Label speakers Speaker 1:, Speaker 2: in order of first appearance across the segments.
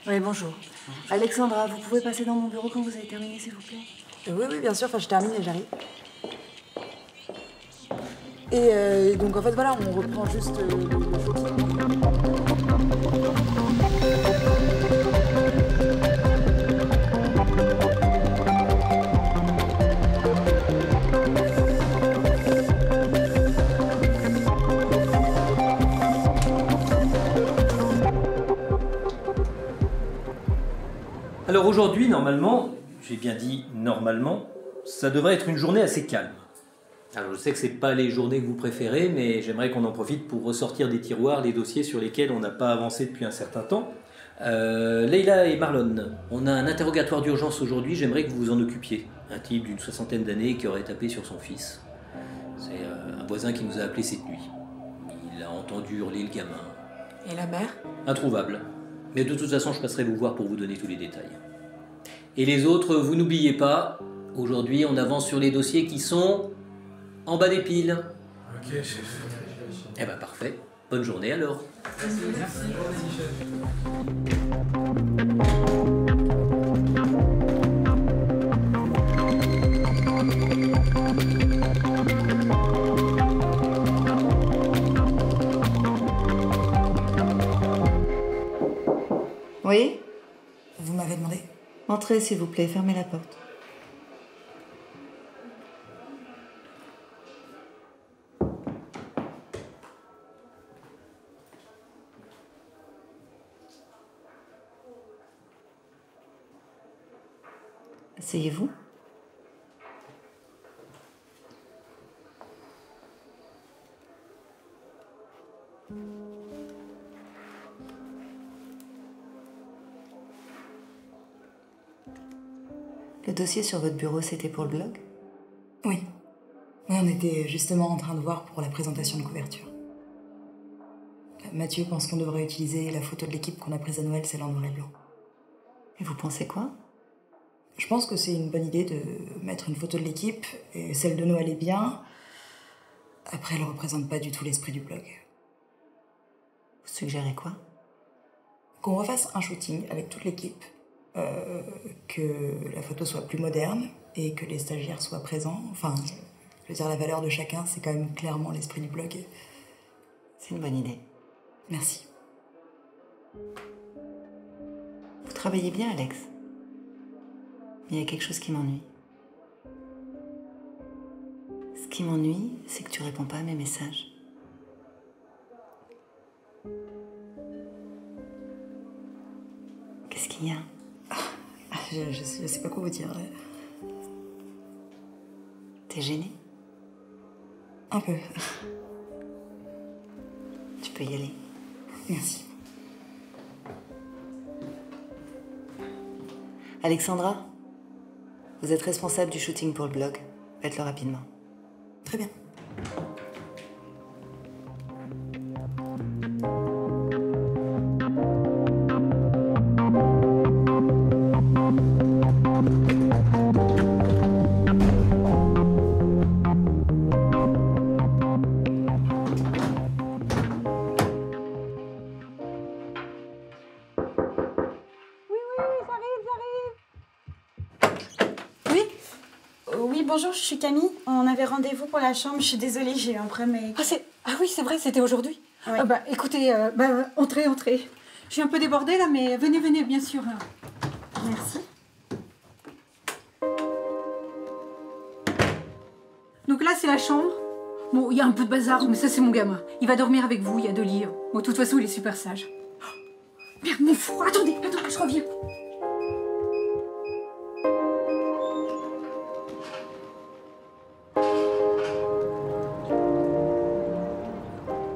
Speaker 1: Oui, bonjour. Alexandra, vous pouvez passer dans mon bureau quand vous avez terminé, s'il vous plaît?
Speaker 2: Oui, bien sûr. Enfin, je termine et j'arrive. Et donc, en fait, voilà, on reprend juste le shooting.
Speaker 3: Alors aujourd'hui, normalement, j'ai bien dit normalement, ça devrait être une journée assez calme. Alors je sais que c'est pas les journées que vous préférez, mais j'aimerais qu'on en profite pour ressortir des tiroirs les dossiers sur lesquels on n'a pas avancé depuis un certain temps. Leïla et Marlon, on a un interrogatoire d'urgence aujourd'hui, j'aimerais que vous vous en occupiez. Un type d'une 60aine d'années qui aurait tapé sur son fils. C'est un voisin qui nous a appelé cette nuit. Il a entendu hurler le gamin.
Speaker 2: Et la mère?
Speaker 3: Introuvable. Mais de toute façon, je passerai vous voir pour vous donner tous les détails. Et les autres, vous n'oubliez pas, aujourd'hui, on avance sur les dossiers qui sont en bas des piles.
Speaker 4: Ok, chef.
Speaker 3: Eh ben parfait. Bonne journée alors.
Speaker 4: Merci, chef.
Speaker 1: Oui?
Speaker 2: Vous m'avez demandé?
Speaker 1: Entrez, s'il vous plaît, fermez la porte. Asseyez-vous. Le dossier sur votre bureau, c'était pour le blog?
Speaker 2: Oui. Oui, on était justement en train de voir pour la présentation de couverture. Mathieu pense qu'on devrait utiliser la photo de l'équipe qu'on a prise à Noël, celle en noir et blanc.
Speaker 1: Et vous pensez quoi?
Speaker 2: Je pense que c'est une bonne idée de mettre une photo de l'équipe, et celle de Noël est bien. Après, elle représente pas du tout l'esprit du blog.
Speaker 1: Vous suggérez quoi?
Speaker 2: Qu'on refasse un shooting avec toute l'équipe, que la photo soit plus moderne et que les stagiaires soient présents. Enfin, je veux dire, la valeur de chacun, c'est quand même clairement l'esprit du blog.
Speaker 1: C'est une bonne idée.
Speaker 2: Merci.
Speaker 1: Vous travaillez bien, Alex. Mais il y a quelque chose qui m'ennuie. Ce qui m'ennuie, c'est que tu réponds pas à mes messages. Qu'est-ce qu'il y a?
Speaker 2: Je sais pas quoi vous dire.
Speaker 1: T'es gênée?
Speaker 2: Un peu.
Speaker 1: Tu peux y aller.
Speaker 2: Merci.
Speaker 1: Alexandra, vous êtes responsable du shooting pour le blog. Faites-le rapidement.
Speaker 2: Très bien.
Speaker 5: Oui, bonjour, je suis Camille. On avait rendez-vous pour la chambre. Je suis désolée, j'ai eu un problème avec...
Speaker 6: Ah oui, c'est vrai, c'était aujourd'hui.
Speaker 5: Ouais.
Speaker 6: Écoutez, entrez. Je suis un peu débordée là, mais venez, bien sûr.
Speaker 5: Merci.
Speaker 6: Donc là, c'est la chambre. Bon, il y a un peu de bazar, mais ça, c'est mon gamin. Il va dormir avec vous, il y a 2 lits. Bon, de toute façon, il est super sage. Merde, mon fou, attendez, je reviens.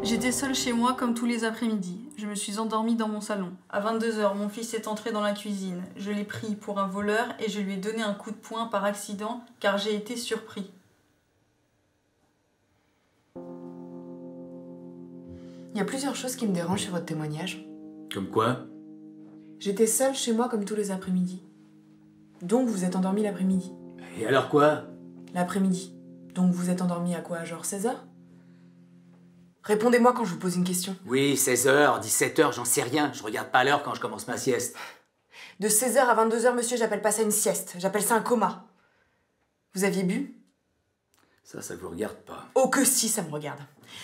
Speaker 7: J'étais seule chez moi comme tous les après-midi. Je me suis endormie dans mon salon. À 22h, mon fils est entré dans la cuisine. Je l'ai pris pour un voleur et je lui ai donné un coup de poing par accident car j'ai été surpris.
Speaker 8: Il y a plusieurs choses qui me dérangent sur votre témoignage.
Speaker 4: Comme quoi?
Speaker 8: J'étais seule chez moi comme tous les après-midi. Donc vous êtes endormi l'après-midi.
Speaker 4: Et alors quoi?
Speaker 8: L'après-midi. Donc vous êtes endormi à quoi, genre 16h? Répondez-moi quand je vous pose une question.
Speaker 9: Oui, 16h, 17h, j'en sais rien. Je regarde pas l'heure quand je commence ma sieste.
Speaker 8: De 16h à 22h, monsieur, j'appelle pas ça une sieste. J'appelle ça un coma. Vous aviez bu?
Speaker 4: Ça vous regarde pas.
Speaker 8: Oh que si, ça me regarde.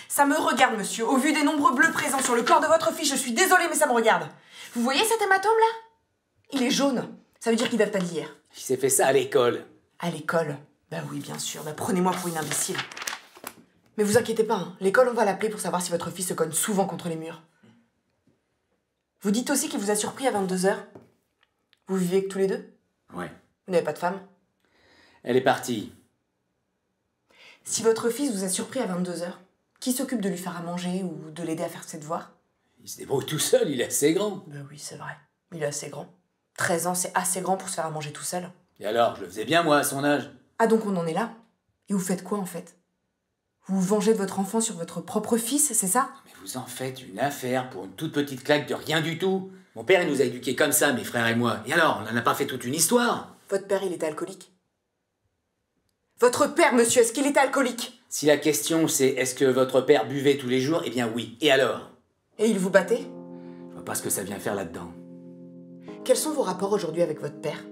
Speaker 8: Ça me regarde, monsieur. Au vu des nombreux bleus présents sur le corps de votre fille, je suis désolée, mais ça me regarde. Vous voyez cet hématome, là? Il est jaune. Ça veut dire qu'il date pas d'hier.
Speaker 4: Il s'est fait ça à l'école.
Speaker 8: À l'école? Bah oui, bien sûr. Bah prenez-moi pour une imbécile. Mais vous inquiétez pas, hein. L'école, on va l'appeler pour savoir si votre fille se cogne souvent contre les murs. Vous dites aussi qu'il vous a surpris à 22h? Vous vivez que tous les deux?
Speaker 4: Ouais.
Speaker 8: Vous n'avez pas de femme?
Speaker 4: Elle est partie.
Speaker 8: Si votre fils vous a surpris à 22h, qui s'occupe de lui faire à manger ou de l'aider à faire ses devoirs?
Speaker 4: Il se débrouille tout seul, il est assez grand.
Speaker 8: Ben oui, c'est vrai. Il est assez grand. 13 ans, c'est assez grand pour se faire à manger tout seul.
Speaker 4: Et alors, je le faisais bien, moi, à son âge.
Speaker 8: Ah, donc on en est là? Et vous faites quoi, en fait? Vous vous vengez de votre enfant sur votre propre fils, c'est ça?
Speaker 4: Mais vous en faites une affaire pour une toute petite claque de rien du tout. Mon père, il nous a éduqués comme ça, mes frères et moi. Et alors, on n'en a pas fait toute une histoire?
Speaker 8: Votre père, il était alcoolique? Votre père, monsieur, est-ce qu'il était alcoolique?
Speaker 4: Si la question c'est est-ce que votre père buvait tous les jours, eh bien oui. Et alors?
Speaker 8: Et il vous battait?
Speaker 4: Je vois pas ce que ça vient faire là-dedans.
Speaker 8: Quels sont vos rapports aujourd'hui avec votre père?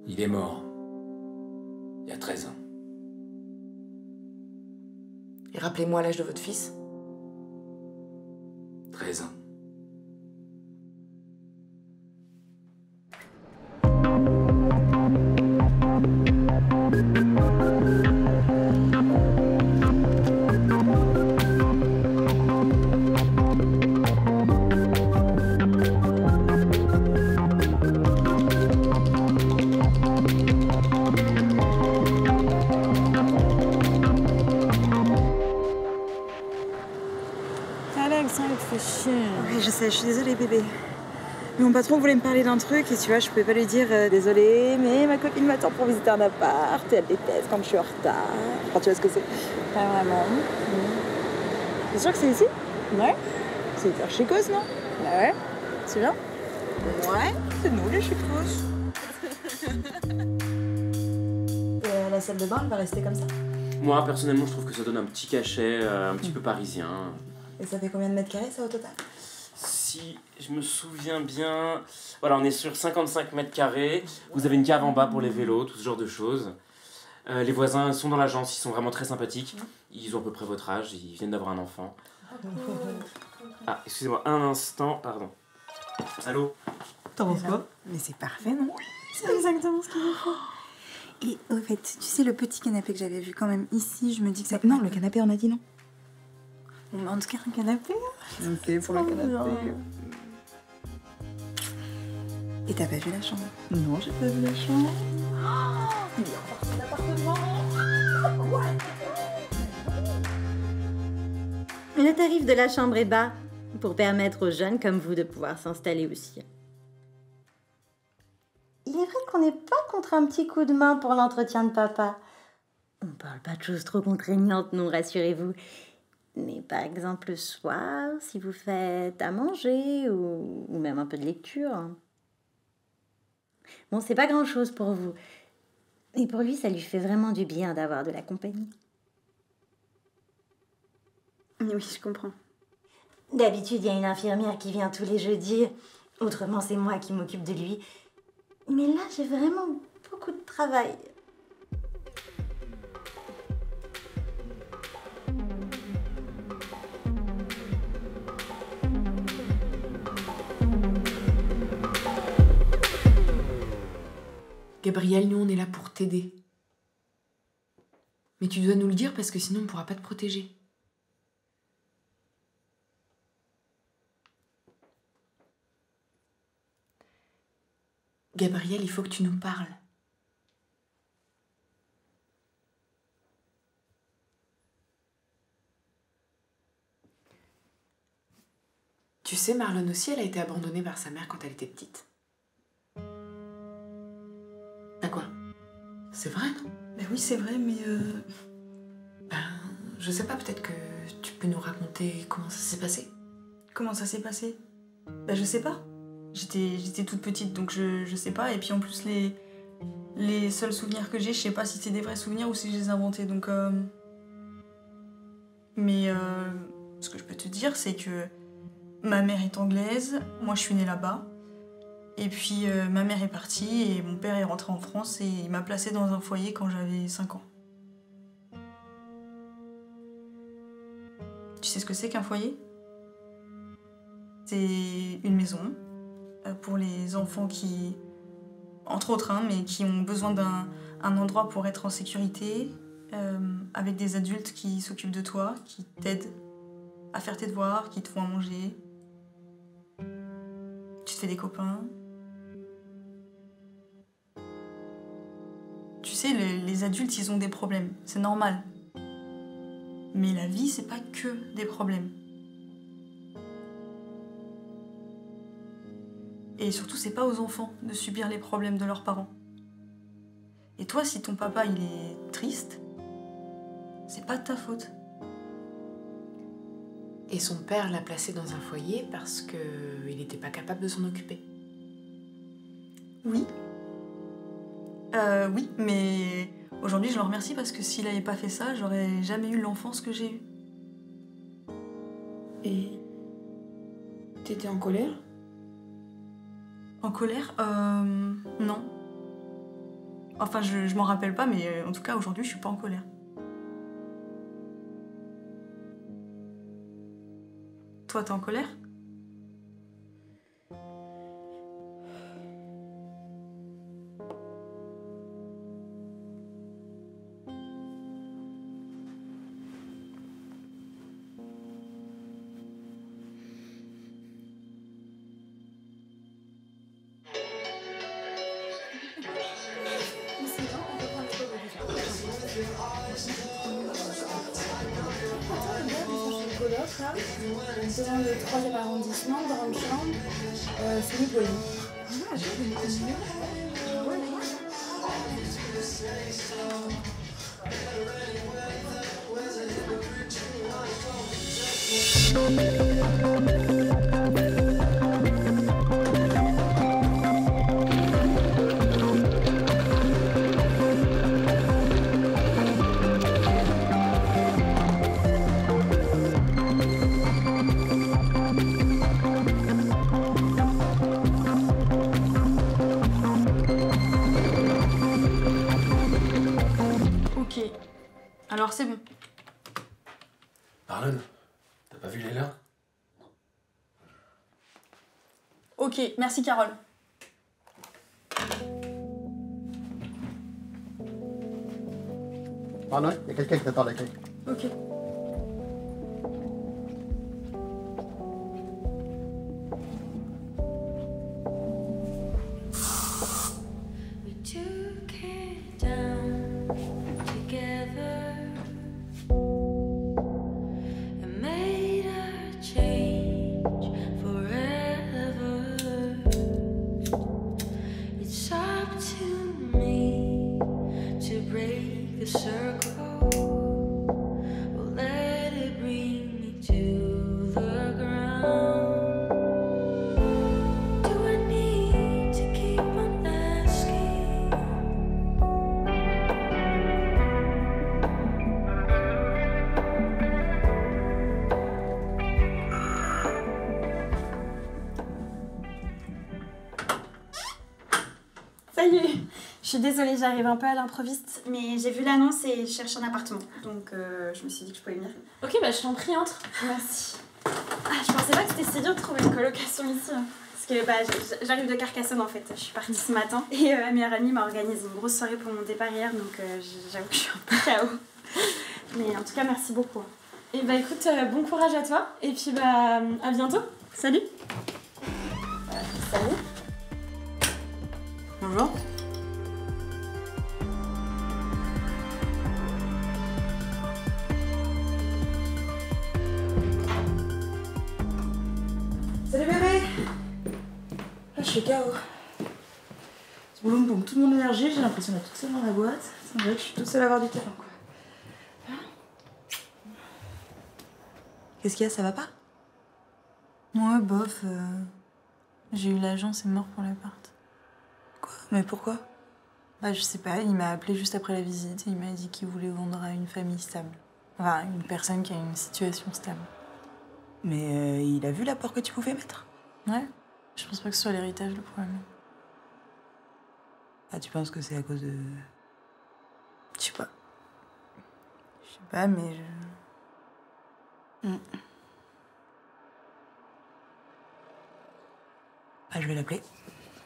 Speaker 4: Il est mort. Il y a 13 ans.
Speaker 8: Et rappelez-moi l'âge de votre fils.
Speaker 4: 13 ans.
Speaker 5: Alex, hein, il te fait chier. Oui, je sais, je suis désolée, bébé. Mais mon patron voulait me parler d'un truc et tu vois, je pouvais pas lui dire désolée, mais ma copine m'attend pour visiter un appart et elle déteste quand je suis en retard. Enfin, tu vois ce que c'est? Pas vraiment. C'est sûr que c'est ici? Ouais. C'est hyper chicos, non? Bah ouais. C'est bien? Ouais, c'est nous les chicos. Et la salle de bain, elle va rester comme ça?
Speaker 9: Moi, personnellement, je trouve que ça donne un petit cachet, un petit peu parisien.
Speaker 5: Et ça fait combien de mètres carrés, ça, au total?
Speaker 9: Si je me souviens bien, voilà, on est sur 55 mètres carrés. Vous avez une cave en bas pour les vélos, tout ce genre de choses. Les voisins sont dans l'agence, ils sont vraiment très sympathiques. Ils ont à peu près votre âge, ils viennent d'avoir un enfant. Ah, excusez-moi, un instant, pardon. Allô?
Speaker 5: T'en penses quoi? Mais c'est parfait, non? C'est exactement ce qu'il me faut.
Speaker 10: Et au fait, tu sais, le petit canapé que j'avais vu quand même ici, je me dis que ça...
Speaker 5: Non, le canapé, on a dit non.
Speaker 10: Mais en tout cas, un canapé.
Speaker 5: Ok, pour le canapé.
Speaker 10: Et t'as pas vu la chambre?
Speaker 5: Non, j'ai pas vu la chambre. Il est encore son appartement.
Speaker 11: Le tarif de la chambre est bas pour permettre aux jeunes comme vous de pouvoir s'installer aussi. Il est vrai qu'on n'est pas contre un petit coup de main pour l'entretien de papa. On parle pas de choses trop contraignantes, non, rassurez-vous. Mais par exemple le soir, si vous faites à manger ou même un peu de lecture. Bon, c'est pas grand-chose pour vous. Et pour lui, ça lui fait vraiment du bien d'avoir de la compagnie.
Speaker 5: Oui, je comprends.
Speaker 11: D'habitude, il y a une infirmière qui vient tous les jeudis. Autrement, c'est moi qui m'occupe de lui. Mais là, j'ai vraiment beaucoup de travail.
Speaker 8: Gabriel, nous on est là pour t'aider. Mais tu dois nous le dire parce que sinon on ne pourra pas te protéger. Gabriel, il faut que tu nous parles. Tu sais, Marlon aussi, elle a été abandonnée par sa mère quand elle était petite. Ah quoi? C'est vrai, non?
Speaker 7: Ben oui, c'est vrai, mais
Speaker 8: Ben, je sais pas, peut-être que tu peux nous raconter comment ça s'est passé?
Speaker 7: comment ça s'est passé? Ben je sais pas. J'étais toute petite, donc je sais pas. Et puis en plus, les seuls souvenirs que j'ai, je sais pas si c'est des vrais souvenirs ou si je les ai inventés. Donc, mais ce que je peux te dire, c'est que ma mère est anglaise, moi je suis née là-bas. Et puis ma mère est partie et mon père est rentré en France et il m'a placée dans un foyer quand j'avais 5 ans. Tu sais ce que c'est qu'un foyer? C'est une maison pour les enfants qui, entre autres, hein, mais qui ont besoin d'un endroit pour être en sécurité, avec des adultes qui s'occupent de toi, qui t'aident à faire tes devoirs, qui te font à manger. Tu te fais des copains. Tu sais, les adultes, ils ont des problèmes, c'est normal. Mais la vie, c'est pas que des problèmes. Et surtout, c'est pas aux enfants de subir les problèmes de leurs parents. Et toi, si ton papa, il est triste, c'est pas de ta faute.
Speaker 8: Et son père l'a placé dans un foyer parce qu'il n'était pas capable de s'en occuper.
Speaker 7: Oui. Oui, mais aujourd'hui, je le remercie parce que s'il avait pas fait ça, j'aurais jamais eu l'enfance que j'ai eue.
Speaker 5: Et t'étais en colère?
Speaker 7: En colère? Non. Enfin, je m'en rappelle pas, mais en tout cas, aujourd'hui, je suis pas en colère. Toi, t'es en colère?
Speaker 5: Dans le 3e arrondissement, grande chambre, c'est Nicolas. Ah,
Speaker 7: Ok. Alors c'est bon.
Speaker 12: Marlon, t'as pas vu Léla?
Speaker 7: Ok, merci Carole.
Speaker 12: Marlon, il y a quelqu'un qui t'attend à l'accueil.
Speaker 7: Ok.
Speaker 13: Salut! Je suis désolée, j'arrive un peu à l'improviste, mais j'ai vu l'annonce et je cherche un appartement, donc je me suis dit que je pouvais venir.
Speaker 14: Ok, bah je t'en prie, entre.
Speaker 13: Merci. Ah, je pensais pas que c'était si dur de trouver une colocation ici, hein. Parce que bah, j'arrive de Carcassonne en fait, je suis partie ce matin et ma meilleure amie m'a organisé une grosse soirée pour mon départ hier, donc j'avoue que je suis un peu KO. Mais en tout cas, merci beaucoup.
Speaker 14: Et bah écoute, bon courage à toi, et puis bah à bientôt. Salut!
Speaker 13: Salut!
Speaker 8: Bonjour.
Speaker 5: Salut bébé! Là, je suis KO. Ce boulot me pompe toute mon énergie, j'ai l'impression d'être toute seule dans la boîte. C'est vrai que je suis toute seule à avoir du talent, quoi.
Speaker 8: Qu'est-ce qu'il y a, ça va pas?
Speaker 7: Ouais, bof. J'ai eu l'agent, c'est mort pour l'appart.
Speaker 8: Quoi? Mais pourquoi?
Speaker 7: Bah, je sais pas, il m'a appelé juste après la visite et il m'a dit qu'il voulait vendre à une famille stable. Enfin, une personne qui a une situation stable.
Speaker 8: Mais il a vu l'apport que tu pouvais mettre?
Speaker 7: Ouais. Je pense pas que ce soit l'héritage le problème.
Speaker 2: Ah, tu penses que c'est à cause de...
Speaker 7: Je sais pas. Je sais pas, mais
Speaker 2: Ah, je vais l'appeler.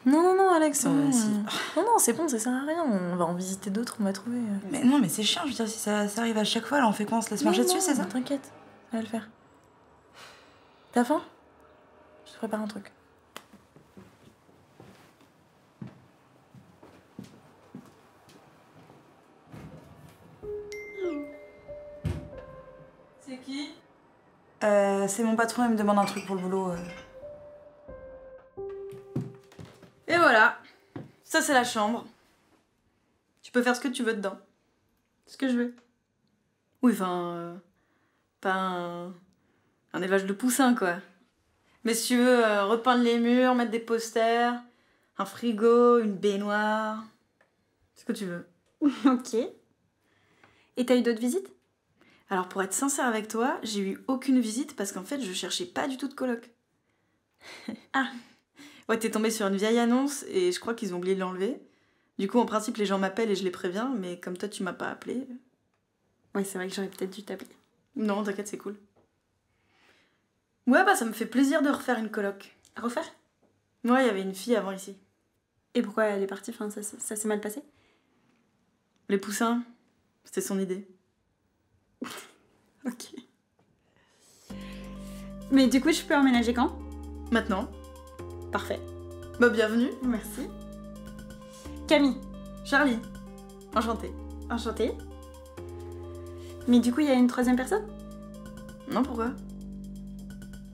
Speaker 7: Non, Alex, non.
Speaker 2: Si.
Speaker 7: Non, c'est bon, ça sert à rien. On va en visiter d'autres, on va trouver.
Speaker 2: Mais non, mais c'est chiant, je veux dire, si ça arrive à chaque fois, là, on fait quoi? On se laisse marcher dessus, c'est ça?
Speaker 7: T'inquiète, ça va le faire. T'as faim? Je te prépare un truc. C'est qui?
Speaker 2: C'est mon patron, il me demande un truc pour le boulot.
Speaker 7: Et voilà, ça c'est la chambre. Tu peux faire ce que tu veux dedans. Ce que je veux. Oui, enfin... pas un élevage de poussins, quoi. Mais si tu veux repeindre les murs, mettre des posters, un frigo, une baignoire... Ce que tu veux.
Speaker 13: Ok. Et t'as eu d'autres visites?
Speaker 7: Alors pour être sincère avec toi, j'ai eu aucune visite parce qu'en fait je cherchais pas du tout de coloc. Ah. Ouais, t'es tombée sur une vieille annonce et je crois qu'ils ont oublié de l'enlever. Du coup, en principe, les gens m'appellent et je les préviens, mais comme toi, tu m'as pas appelé.
Speaker 13: Ouais, c'est vrai que j'aurais peut-être dû t'appeler.
Speaker 7: Non, t'inquiète, c'est cool. Ouais, bah ça me fait plaisir de refaire une coloc.
Speaker 13: À refaire?
Speaker 7: Ouais, il y avait une fille avant ici.
Speaker 13: Et pourquoi elle est partie? Enfin, ça s'est mal passé?
Speaker 7: Les poussins, c'était son idée.
Speaker 13: Ok. Mais du coup, je peux emménager quand?
Speaker 7: Maintenant.
Speaker 13: Parfait.
Speaker 7: Bah bienvenue.
Speaker 13: Merci. Camille.
Speaker 7: Charlie. Enchantée.
Speaker 13: Enchantée. Mais du coup, il y a une troisième personne?
Speaker 7: Non, pourquoi?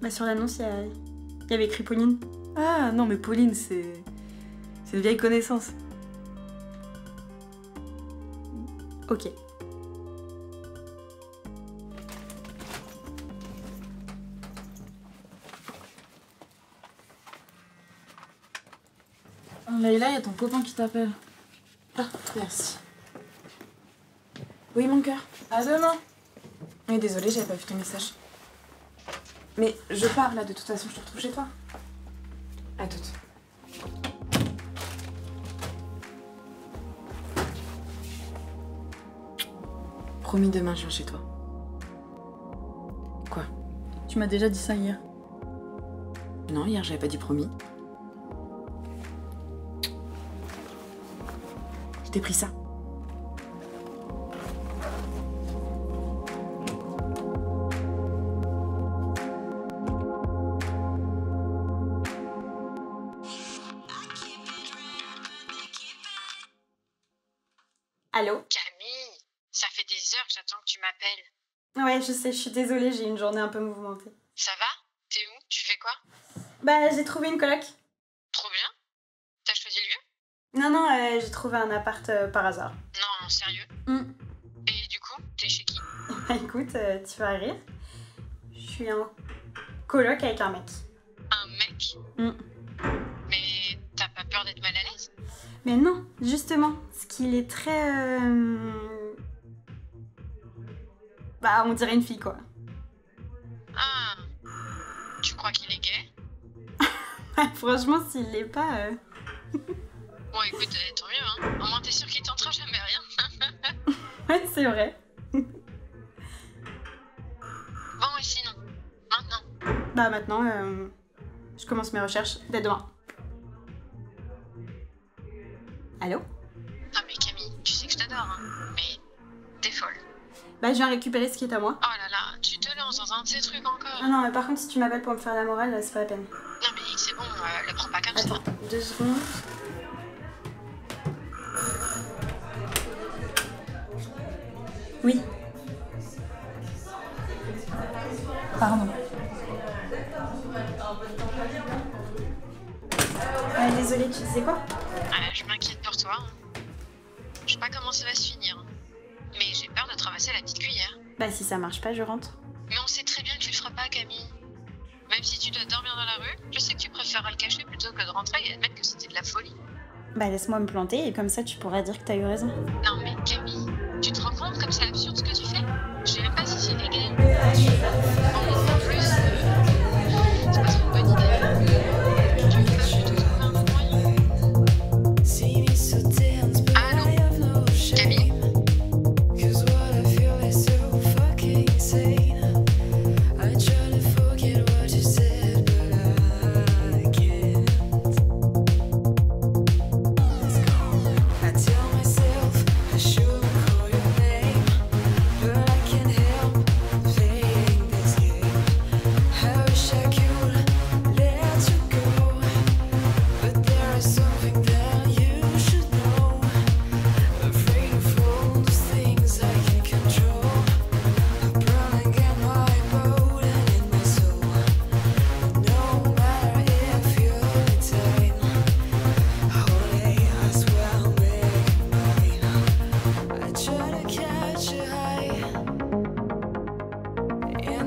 Speaker 13: Bah sur l'annonce, il y avait écrit Pauline.
Speaker 7: Ah non, mais Pauline, c'est une vieille connaissance.
Speaker 13: Ok.
Speaker 7: Leïla, il y a ton copain qui t'appelle.
Speaker 8: Ah, merci. Oui, mon cœur.
Speaker 7: À demain.
Speaker 8: Oui, désolée, j'avais pas vu ton message. Mais je pars là, de toute façon, je te retrouve chez toi. À toutes. Promis, demain, je viens chez toi. Quoi?
Speaker 7: Tu m'as déjà dit ça hier.
Speaker 8: Non, hier, j'avais pas dit promis. Je t'ai pris ça.
Speaker 13: Allô?
Speaker 15: Camille, ça fait des heures que j'attends que tu m'appelles.
Speaker 13: Ouais, je sais, je suis désolée, j'ai eu une journée un peu mouvementée.
Speaker 15: Ça va? T'es où? Tu fais quoi?
Speaker 13: Bah, j'ai trouvé une coloc.
Speaker 15: Trop bien. T'as choisi le lieu?
Speaker 13: Non, j'ai trouvé un appart par hasard.
Speaker 15: Non, sérieux? Et du coup, t'es chez qui?
Speaker 13: Bah écoute, tu vas rire. Je suis en coloc avec un mec.
Speaker 15: Un mec? Mais t'as pas peur d'être mal à l'aise?
Speaker 13: Mais non, justement, parce qu'il est très... Bah, on dirait une fille, quoi.
Speaker 15: Ah, tu crois qu'il est gay?
Speaker 13: Franchement, s'il l'est pas...
Speaker 15: Bon, écoute, tant mieux, hein. Au moins, t'es sûr qu'il tentera jamais rien.
Speaker 13: Ouais, c'est vrai.
Speaker 15: Bon, et sinon, maintenant?
Speaker 13: Bah, maintenant, je commence mes recherches dès demain. Allô?
Speaker 15: Ah, mais Camille, tu sais que je t'adore, hein. Mais t'es folle.
Speaker 13: Bah, je viens récupérer ce qui est à moi.
Speaker 15: Oh là là, tu te lances dans un de ces trucs encore.
Speaker 13: Ah non, mais par contre, si tu m'appelles pour me faire la morale, c'est pas la peine.
Speaker 15: Non, mais c'est bon, le prends pas comme ça.
Speaker 13: Attends, 2 secondes. Oui.
Speaker 7: Pardon.
Speaker 13: Désolée, tu disais quoi?
Speaker 15: Je m'inquiète pour toi. Hein. Je sais pas comment ça va se finir. Hein. Mais j'ai peur de te ramasser la petite cuillère.
Speaker 13: Bah si ça marche pas, je rentre.
Speaker 15: Mais on sait très bien que tu le feras pas, Camille. Même si tu dois dormir dans la rue, je sais que tu préféreras le cacher plutôt que de rentrer et admettre que c'était de la folie.
Speaker 13: Bah laisse-moi me planter et comme ça tu pourras dire que t'as eu raison.
Speaker 15: Non mais Camille, tu te rends compte comme c'est absurde ce que tu fais? Je sais même pas si c'est légal. Bon, en plus, c'est pas trop une bonne idée.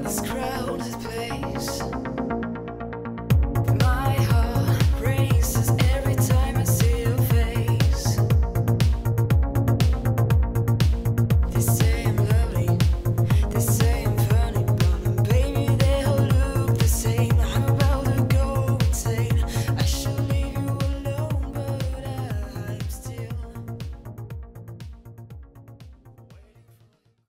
Speaker 16: the screen.